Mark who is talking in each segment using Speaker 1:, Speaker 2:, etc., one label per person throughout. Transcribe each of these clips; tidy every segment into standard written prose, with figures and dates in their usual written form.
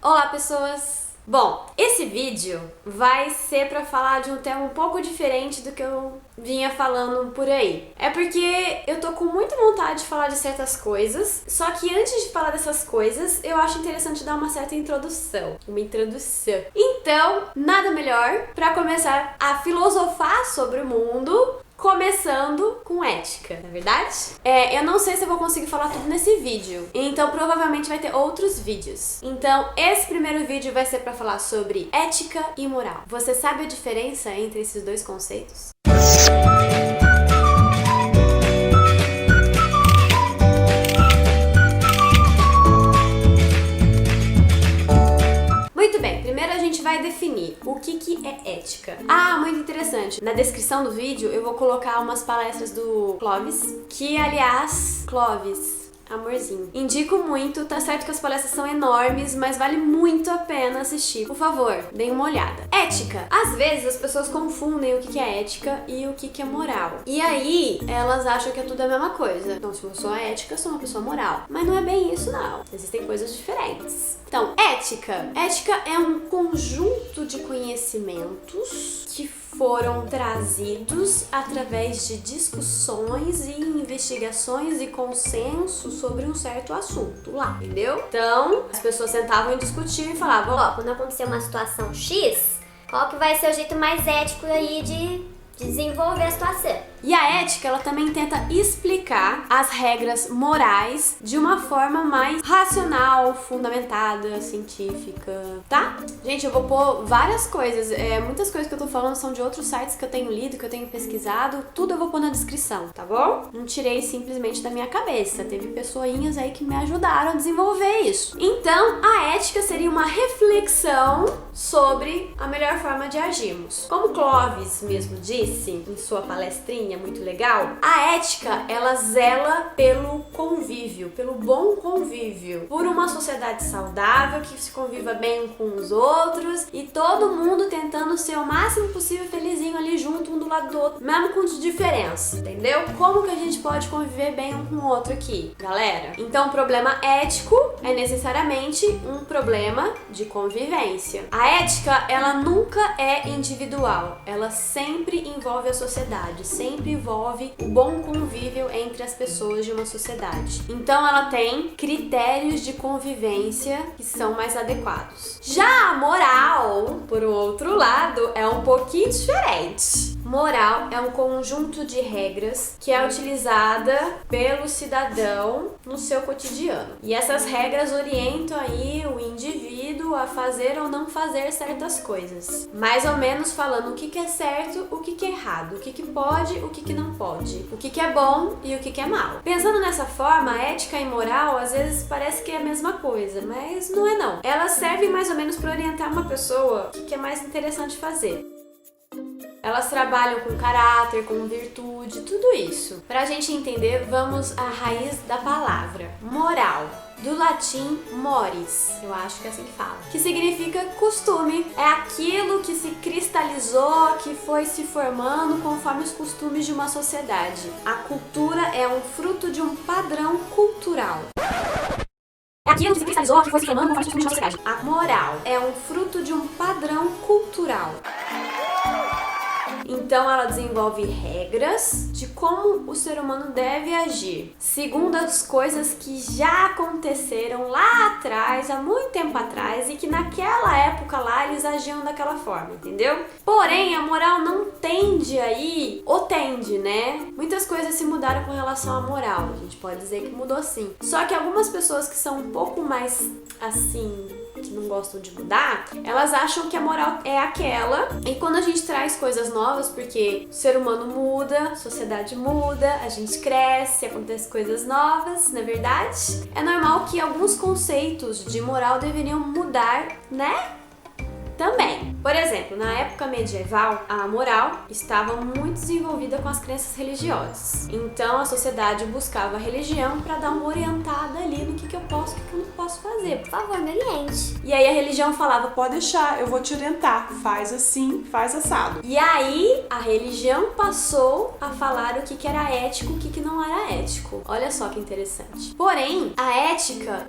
Speaker 1: Olá, pessoas! Bom, esse vídeo vai ser pra falar de um tema um pouco diferente do que eu vinha falando por aí. É porque eu tô com muita vontade de falar de certas coisas, só que antes de falar dessas coisas, eu acho interessante dar uma certa introdução. Então, nada melhor pra começar a filosofar sobre o mundo, começando com ética, não é verdade? Eu não sei se eu vou conseguir falar tudo nesse vídeo, então provavelmente vai ter outros vídeos. Então, esse primeiro vídeo vai ser pra falar sobre ética e moral. Você sabe a diferença entre esses dois conceitos? Muito bem, primeiro a gente vai definir o que é ética. Muito interessante. Na descrição do vídeo eu vou colocar umas palestras do Clóvis, que aliás, Clóvis, amorzinho, indico muito, tá certo que as palestras são enormes, mas vale muito a pena assistir. Por favor, deem uma olhada. Ética. Às vezes as pessoas confundem o que é ética e o que é moral. E aí, elas acham que é tudo a mesma coisa. Então, se eu sou ética, eu sou uma pessoa moral. Mas não é bem isso, não. Existem coisas diferentes. Então, ética. Ética é um conjunto de conhecimentos que foram trazidos através de discussões e investigações e consenso sobre um certo assunto lá, entendeu? Então, as pessoas sentavam e discutiam e falavam, ó,
Speaker 2: quando acontecer uma situação X, qual que vai ser o jeito mais ético aí de desenvolver a situação?
Speaker 1: E a ética, ela também tenta explicar as regras morais de uma forma mais racional, fundamentada, científica, tá? Gente, eu vou pôr várias coisas, muitas coisas que eu tô falando são de outros sites que eu tenho lido, que eu tenho pesquisado, tudo eu vou pôr na descrição, tá bom? Não tirei simplesmente da minha cabeça, teve pessoinhas aí que me ajudaram a desenvolver isso. Então, a ética seria uma reflexão sobre a melhor forma de agirmos. Como Clóvis mesmo disse em sua palestrinha, muito legal, a ética, ela zela pelo convívio, pelo bom convívio, por uma sociedade saudável, que se conviva bem com os outros e todo mundo tentando ser o máximo possível felizinho ali junto, um do lado do outro, mesmo com diferença, entendeu? Como que a gente pode conviver bem um com o outro aqui, galera? Então, o problema ético é necessariamente um problema de convivência. A ética, ela nunca é individual, ela sempre envolve a sociedade, sempre envolve o bom convívio entre as pessoas de uma sociedade. Então ela tem critérios de convivência que são mais adequados. Já a moral, por outro lado, é um pouquinho diferente. Moral é um conjunto de regras que é utilizada pelo cidadão no seu cotidiano. E essas regras orientam aí o indivíduo a fazer ou não fazer certas coisas. Mais ou menos falando o que é certo, o que é errado, o que pode, o que não pode, o que é bom e o que é mal. Pensando dessa forma, ética e moral às vezes parece que é a mesma coisa, mas não é não. Elas servem mais ou menos para orientar uma pessoa o que é mais interessante fazer. Elas trabalham com caráter, com virtude, tudo isso. Pra gente entender, vamos à raiz da palavra. Moral. Do latim mores, eu acho que é assim que fala, que significa costume. É aquilo que se cristalizou, que foi se formando conforme os costumes de uma sociedade. A cultura é um fruto de um padrão cultural. É aquilo que se cristalizou, que foi se formando conforme os costumes de uma sociedade. A moral é um fruto de um padrão cultural. Então ela desenvolve regras de como o ser humano deve agir, segundo as coisas que já aconteceram lá atrás, há muito tempo atrás, e que naquela época lá eles agiam daquela forma, entendeu? Porém, a moral não tende aí, ou tende, né? Muitas coisas se mudaram com relação à moral, a gente pode dizer que mudou sim. Só que algumas pessoas que são um pouco mais, assim, que não gostam de mudar, elas acham que a moral é aquela, e quando a gente traz coisas novas, porque o ser humano muda, a sociedade muda, a gente cresce, acontecem coisas novas, não é verdade? É normal que alguns conceitos de moral deveriam mudar, né? também. Por exemplo, na época medieval, a moral estava muito desenvolvida com as crenças religiosas. Então a sociedade buscava a religião para dar uma orientada ali no que eu posso e o que eu não posso fazer.
Speaker 2: Por favor, me oriente.
Speaker 1: E aí a religião falava,
Speaker 3: Pode deixar, eu vou te orientar. Faz assim, faz assado.
Speaker 1: E aí a religião passou a falar o que era ético e o que não era ético. Olha só que interessante. Porém, a ética,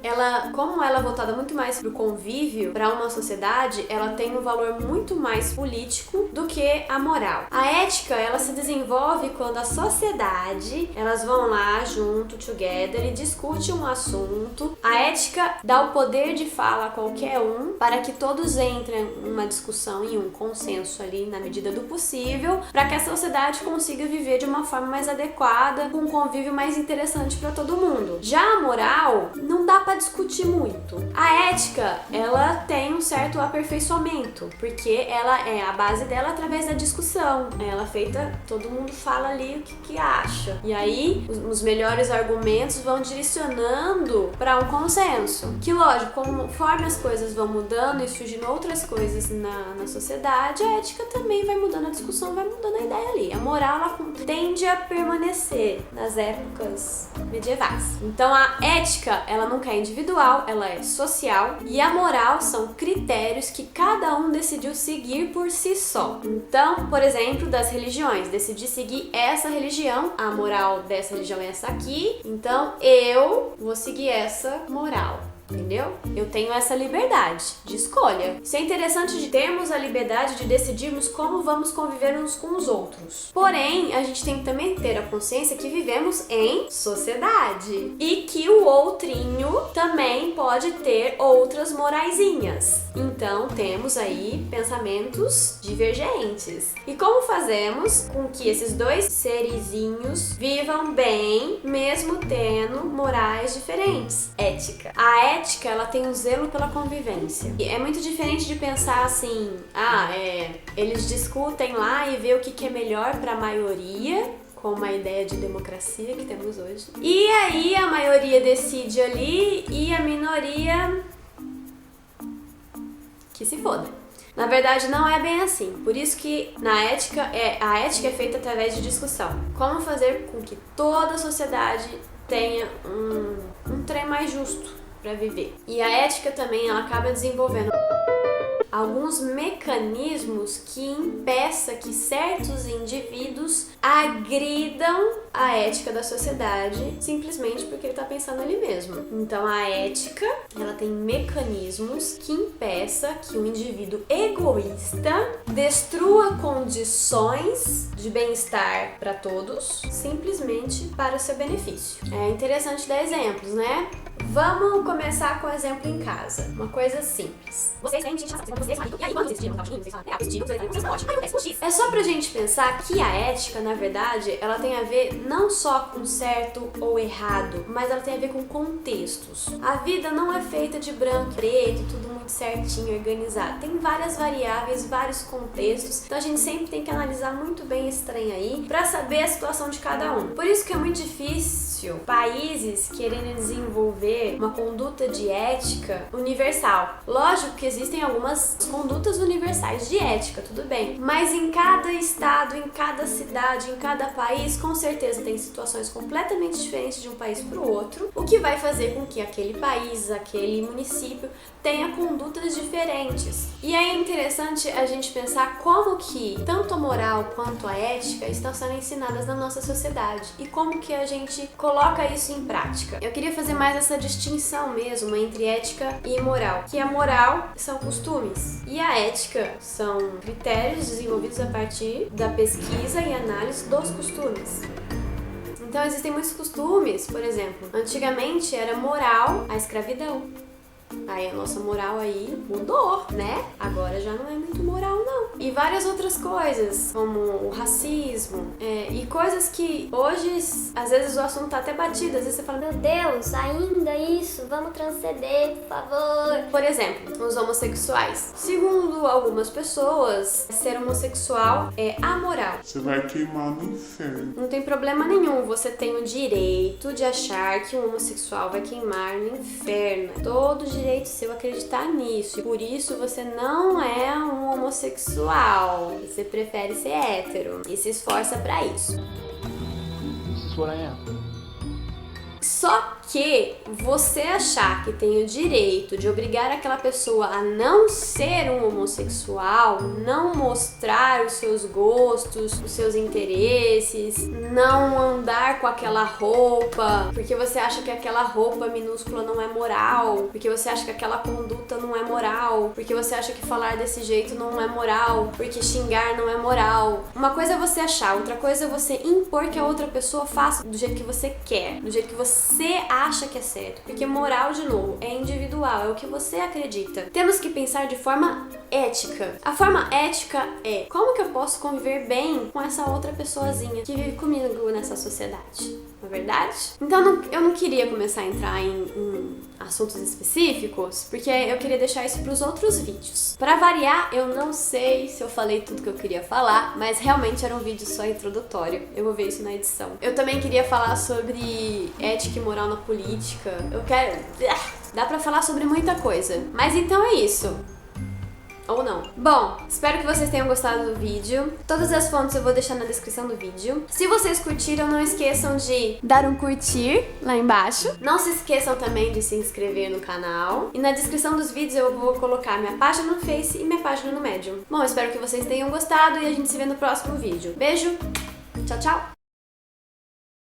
Speaker 1: como ela é voltada muito mais pro convívio, para uma sociedade, ela tem um valor muito mais político do que a moral. A ética, ela se desenvolve quando a sociedade, elas vão lá junto, together, e discute um assunto. A ética dá o poder de fala a qualquer um para que todos entrem numa discussão e um consenso ali na medida do possível, para que a sociedade consiga viver de uma forma mais adequada, com um convívio mais interessante para todo mundo. Já a moral, não dá para discutir muito. A ética, ela tem um certo aperfeiçoamento, porque a base dela através da discussão. Ela é feita, todo mundo fala ali o que acha. E aí, os melhores argumentos vão direcionando para um consenso. Que lógico, conforme as coisas vão mudando e surgindo outras coisas na sociedade, a ética também vai mudando, a discussão vai mudando a ideia ali. A moral, ela tende a permanecer nas épocas medievais. Então a ética, ela nunca é individual, ela é social, e a moral são critérios que cada um decidiu seguir por si só. Então, por exemplo, das religiões, decidi seguir essa religião, a moral dessa religião é essa aqui, então eu vou seguir essa moral. Entendeu? Eu tenho essa liberdade de escolha. Isso é interessante de termos a liberdade de decidirmos como vamos conviver uns com os outros. Porém, a gente tem que também ter a consciência que vivemos em sociedade e que o outrinho também pode ter outras moraizinhas. Então, temos aí pensamentos divergentes. E como fazemos com que esses dois serizinhos vivam bem, mesmo tendo morais diferentes? Ética. A ética, ela tem um zelo pela convivência. E é muito diferente de pensar assim, eles discutem lá e vê o que é melhor para a maioria, como a ideia de democracia que temos hoje. E aí a maioria decide ali e a minoria que se foda. Na verdade, não é bem assim. Por isso que a ética é feita através de discussão. Como fazer com que toda a sociedade tenha um trem mais justo para viver. E a ética também, ela acaba desenvolvendo alguns mecanismos que impeçam que certos indivíduos agridam a ética da sociedade simplesmente porque ele está pensando ali mesmo. Então a ética, ela tem mecanismos que impeçam que um indivíduo egoísta destrua condições de bem-estar para todos simplesmente para o seu benefício. É interessante dar exemplos, né? Vamos começar com o exemplo em casa. Uma coisa simples. Vocês têm gente e aí quando vocês tiram vocês falam, vocês ótimo. É só pra gente pensar que a ética, na verdade, ela tem a ver não só com certo ou errado, mas ela tem a ver com contextos. A vida não é feita de branco e preto, tudo muito certinho, organizado. Tem várias variáveis, vários contextos. Então a gente sempre tem que analisar muito bem esse trem aí pra saber a situação de cada um. Por isso que é muito difícil países querendo desenvolver uma conduta de ética universal. Lógico que existem algumas condutas universais de ética, tudo bem. Mas em cada estado, em cada cidade, em cada país, com certeza tem situações completamente diferentes de um país para o outro, o que vai fazer com que aquele país, aquele município tenha condutas diferentes. E aí é interessante a gente pensar como que tanto a moral quanto a ética estão sendo ensinadas na nossa sociedade e como que a gente coloca isso em prática. Eu queria fazer mais essa distinção mesmo entre ética e moral, que a moral são costumes e a ética são critérios desenvolvidos a partir da pesquisa e análise dos costumes. Então existem muitos costumes, por exemplo, antigamente era moral a escravidão. Aí a nossa moral aí mudou, né? Agora já não é muito moral, não. E várias outras coisas, como o racismo, e coisas que hoje, às vezes o assunto tá até batido, às vezes você fala,
Speaker 2: meu Deus, ainda isso, vamos transcender, por favor.
Speaker 1: Por exemplo, os homossexuais. Segundo algumas pessoas, ser homossexual é amoral.
Speaker 3: Você vai queimar no inferno.
Speaker 1: Não tem problema nenhum, você tem o direito de achar que um homossexual vai queimar no inferno. Todo direito seu acreditar nisso. E por isso você não é um homossexual. Você prefere ser hétero e se esforça pra isso.
Speaker 4: This is what I am.
Speaker 1: Só que você achar que tem o direito de obrigar aquela pessoa a não ser um homossexual, não mostrar os seus gostos, os seus interesses, não andar com aquela roupa, porque você acha que aquela roupa minúscula não é moral, porque você acha que aquela conduta não é moral, porque você acha que falar desse jeito não é moral, porque xingar não é moral. Uma coisa é você achar, outra coisa é você impor que a outra pessoa faça do jeito que você quer, do jeito que você acha que é certo, porque moral, de novo, é individual, é o que você acredita. Temos que pensar de forma ética. A forma ética é: como que eu posso conviver bem com essa outra pessoazinha que vive comigo nessa sociedade? Não é verdade? Então eu não queria começar a entrar em assuntos específicos, porque eu queria deixar isso para os outros vídeos. Para variar, eu não sei se eu falei tudo que eu queria falar, mas realmente era um vídeo só introdutório. Eu vou ver isso na edição. Eu também queria falar sobre ética e moral na política. Eu quero... Dá pra falar sobre muita coisa. Mas então é isso. Ou não. Bom, espero que vocês tenham gostado do vídeo. Todas as fontes eu vou deixar na descrição do vídeo. Se vocês curtiram, não esqueçam de dar um curtir lá embaixo. Não se esqueçam também de se inscrever no canal. E na descrição dos vídeos eu vou colocar minha página no Face e minha página no Medium. Bom, espero que vocês tenham gostado e a gente se vê no próximo vídeo. Beijo, tchau, tchau!